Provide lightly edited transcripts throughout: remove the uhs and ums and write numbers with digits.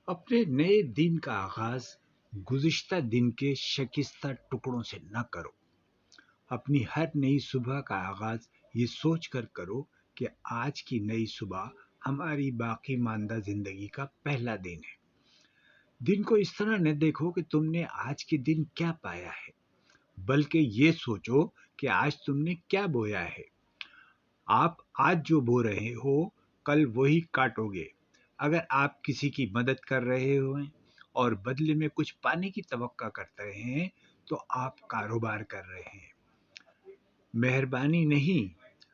अपने नए दिन का आगाज गुज़िश्ता दिन के शकिस्ता टुकड़ों से न करो। अपनी हर नई सुबह का आगाज ये सोच कर करो कि आज की नई सुबह हमारी बाकी मानदा जिंदगी का पहला दिन है। दिन को इस तरह न देखो कि तुमने आज के दिन क्या पाया है, बल्कि ये सोचो कि आज तुमने क्या बोया है। आप आज जो बो रहे हो, कल वही काटोगे। अगर आप किसी की मदद कर रहे हो और बदले में कुछ पाने की तवक्का करते हैं, तो आप कारोबार कर रहे हैं, मेहरबानी नहीं।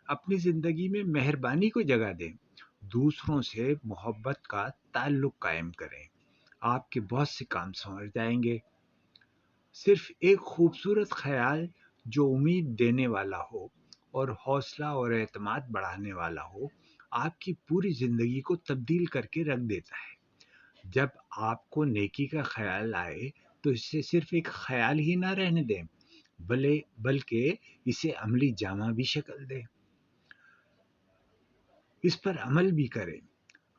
अपनी ज़िंदगी में मेहरबानी को जगह दें। दूसरों से मोहब्बत का ताल्लुक़ कायम करें। आपके बहुत से काम संवर जाएँगे। सिर्फ़ एक खूबसूरत ख़याल जो उम्मीद देने वाला हो और हौसला और एतमाद बढ़ाने वाला हो, आपकी पूरी ज़िंदगी को तब्दील करके रख देता है। जब आपको नेकी का ख़याल आए, तो इसे सिर्फ़ एक ख़याल ही ना रहने दें, बल्कि इसे अमली जामा भी शक्ल दें। इस पर अमल भी करें।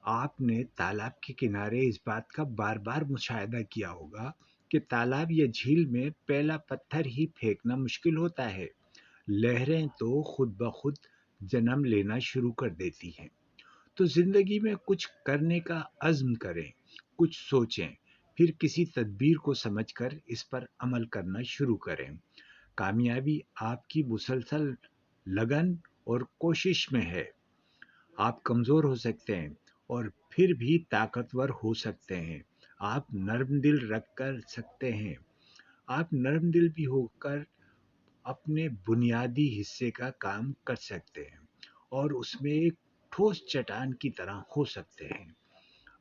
आपने तालाब के किनारे इस बात का बार-बार मुशाहिदा किया होगा कि तालाब या झील में पहला पत्थर ही फेंकना मुश्किल होता है। लहरें तो खुद ब खुद जन्म लेना शुरू कर देती हैं। तो ज़िंदगी में कुछ करने का अज़्म करें, कुछ सोचें, फिर किसी तदबीर को समझकर इस पर अमल करना शुरू करें। कामयाबी आपकी मुसलसल लगन और कोशिश में है। आप कमज़ोर हो सकते हैं और फिर भी ताकतवर हो सकते हैं। आप नर्म दिल रख कर सकते हैं। आप नर्म दिल भी होकर अपने बुनियादी हिस्से का काम कर सकते हैं और उसमें एक ठोस चट्टान की तरह हो सकते हैं।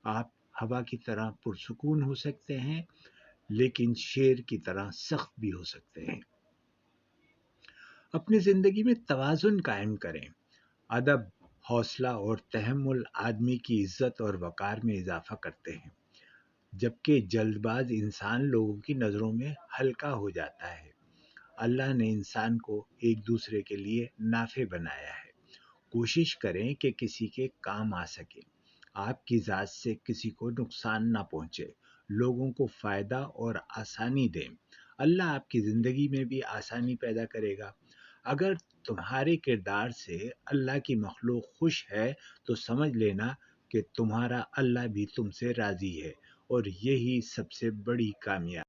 आप हवा की तरह पुरसुकून हो सकते हैं, लेकिन शेर की तरह सख्त भी हो सकते हैं। अपनी ज़िंदगी में तवाज़ुन कायम करें। अदब, हौसला और तहम्मुल आदमी की इज़्ज़त और वक़ार में इज़ाफ़ा करते हैं, जबकि जल्दबाज़ इंसान लोगों की नज़रों में हल्का हो जाता है। अल्लाह ने इंसान को एक दूसरे के लिए नाफ़े बनाया है। कोशिश करें कि किसी के काम आ सकें। आपकी ज़ात से किसी को नुकसान ना पहुँचे। लोगों को फ़ायदा और आसानी दें। अल्लाह आपकी ज़िंदगी में भी आसानी पैदा करेगा। अगर तुम्हारे किरदार से अल्लाह की मखलूक खुश है, तो समझ लेना कि तुम्हारा अल्लाह भी तुमसे राज़ी है, और यही सबसे बड़ी कामयाबी